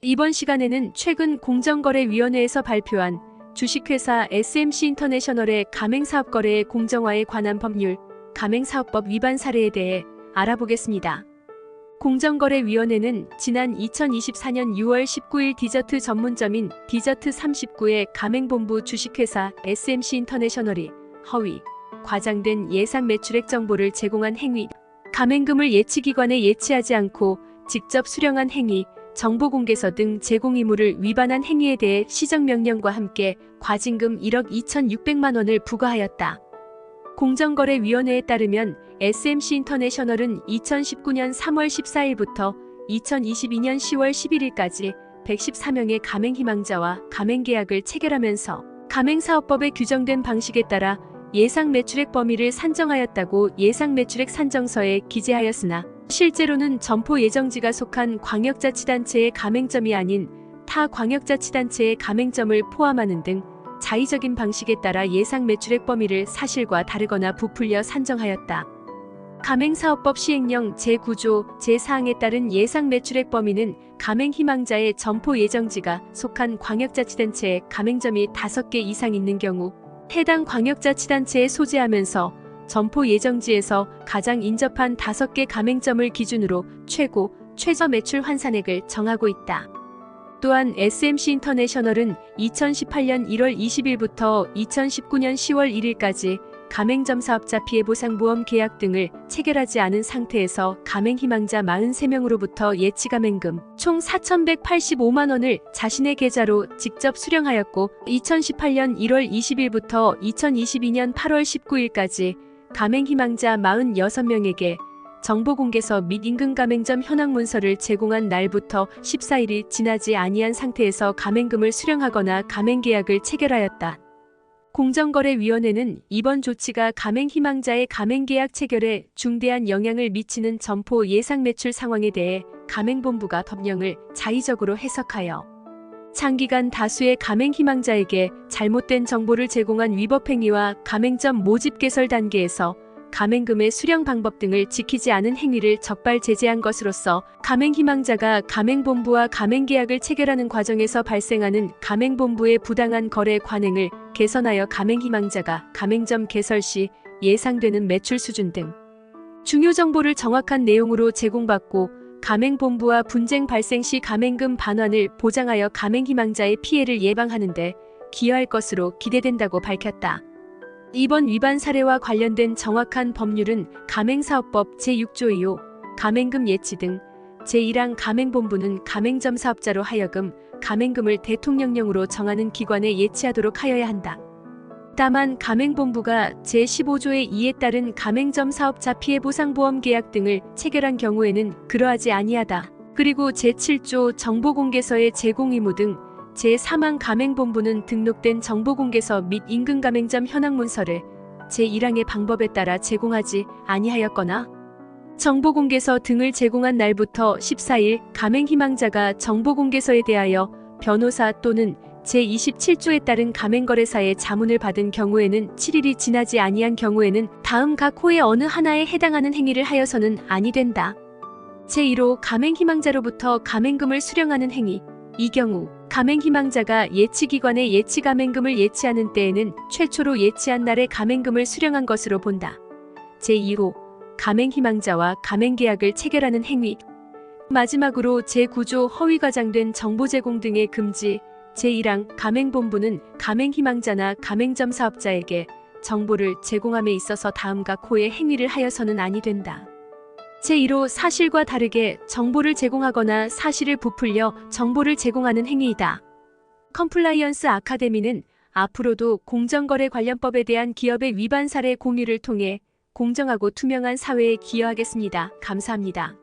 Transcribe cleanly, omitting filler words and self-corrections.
이번 시간에는 최근 공정거래위원회에서 발표한 주식회사 SMC 인터내셔널의 가맹사업 거래의 공정화에 관한 법률, 가맹사업법 위반 사례에 대해 알아보겠습니다. 공정거래위원회는 지난 2024년 6월 19일 디저트 전문점인 디저트39의 가맹본부 주식회사 SMC 인터내셔널이 허위, 과장된 예상 매출액 정보를 제공한 행위, 가맹금을 예치기관에 예치하지 않고 직접 수령한 행위, 정보공개서 등 제공 의무를 위반한 행위에 대해 시정명령과 함께 과징금 1억 2,600만 원을 부과하였다. 공정거래위원회에 따르면 SMC 인터내셔널은 2019년 3월 14일부터 2022년 10월 11일까지 114명의 가맹희망자와 가맹계약을 체결하면서 가맹사업법에 규정된 방식에 따라 예상 매출액 범위를 산정하였다고 예상 매출액 산정서에 기재하였으나 실제로는 점포 예정지가 속한 광역자치단체의 가맹점이 아닌 타 광역자치단체의 가맹점을 포함하는 등 자의적인 방식에 따라 예상 매출액 범위를 사실과 다르거나 부풀려 산정하였다. 가맹사업법 시행령 제9조 제4항에 따른 예상 매출액 범위는 가맹희망자의 점포 예정지가 속한 광역자치단체의 가맹점이 5개 이상 있는 경우 해당 광역자치단체에 소재하면서 점포 예정지에서 가장 인접한 5개 가맹점을 기준으로 최저 매출 환산액을 정하고 있다. 또한 SMC 인터내셔널은 2018년 1월 20일부터 2019년 10월 1일까지 가맹점 사업자 피해보상보험 계약 등을 체결하지 않은 상태에서 가맹희망자 43명으로부터 예치가맹금 총 4,185만 원을 자신의 계좌로 직접 수령하였고 2018년 1월 20일부터 2022년 8월 19일까지 가맹희망자 46명에게 정보공개서 및 임금가맹점 현황문서를 제공한 날부터 14일이 지나지 아니한 상태에서 가맹금을 수령하거나 가맹계약을 체결하였다. 공정거래위원회는 이번 조치가 가맹희망자의 가맹계약 체결에 중대한 영향을 미치는 점포 예상매출 상황에 대해 가맹본부가 법령을 자의적으로 해석하여 장기간 다수의 가맹희망자에게 잘못된 정보를 제공한 위법행위와 가맹점 모집 개설 단계에서 가맹금의 수령 방법 등을 지키지 않은 행위를 적발 제재한 것으로서 가맹희망자가 가맹본부와 가맹계약을 체결하는 과정에서 발생하는 가맹본부의 부당한 거래 관행을 개선하여 가맹희망자가 가맹점 개설 시 예상되는 매출 수준 등 중요 정보를 정확한 내용으로 제공받고 가맹본부와 분쟁 발생 시 가맹금 반환을 보장하여 가맹희망자의 피해를 예방하는 데 기여할 것으로 기대된다고 밝혔다. 이번 위반 사례와 관련된 정확한 법률은 가맹사업법 제6조 2호 가맹금 예치 등 제1항 가맹본부는 가맹점 사업자로 하여금 가맹금을 대통령령으로 정하는 기관에 예치하도록 하여야 한다. 다만 가맹본부가 제15조의 2에 따른 가맹점 사업자 피해보상보험 계약 등을 체결한 경우에는 그러하지 아니하다. 그리고 제7조 정보공개서의 제공 의무 등 제3항 가맹본부는 등록된 정보공개서 및 임금가맹점 현황문서를 제1항의 방법에 따라 제공하지 아니하였거나 정보공개서 등을 제공한 날부터 14일 가맹희망자가 정보공개서에 대하여 변호사 또는 제27조에 따른 가맹거래사의 자문을 받은 경우에는 7일이 지나지 아니한 경우에는 다음 각 호의 어느 하나에 해당하는 행위를 하여서는 아니 된다. 제1호 가맹희망자로부터 가맹금을 수령하는 행위. 이 경우 가맹희망자가 예치기관에 예치가맹금을 예치하는 때에는 최초로 예치한 날에 가맹금을 수령한 것으로 본다. 제2호 가맹희망자와 가맹계약을 체결하는 행위. 마지막으로 제9조 허위과장된 정보 제공 등의 금지. 제1항 가맹본부는 가맹희망자나 가맹점 사업자에게 정보를 제공함에 있어서 다음 각 호의 행위를 하여서는 아니 된다. 제1호 사실과 다르게 정보를 제공하거나 사실을 부풀려 정보를 제공하는 행위이다. 컴플라이언스 아카데미는 앞으로도 공정거래관련법에 대한 기업의 위반 사례 공유를 통해 공정하고 투명한 사회에 기여하겠습니다. 감사합니다.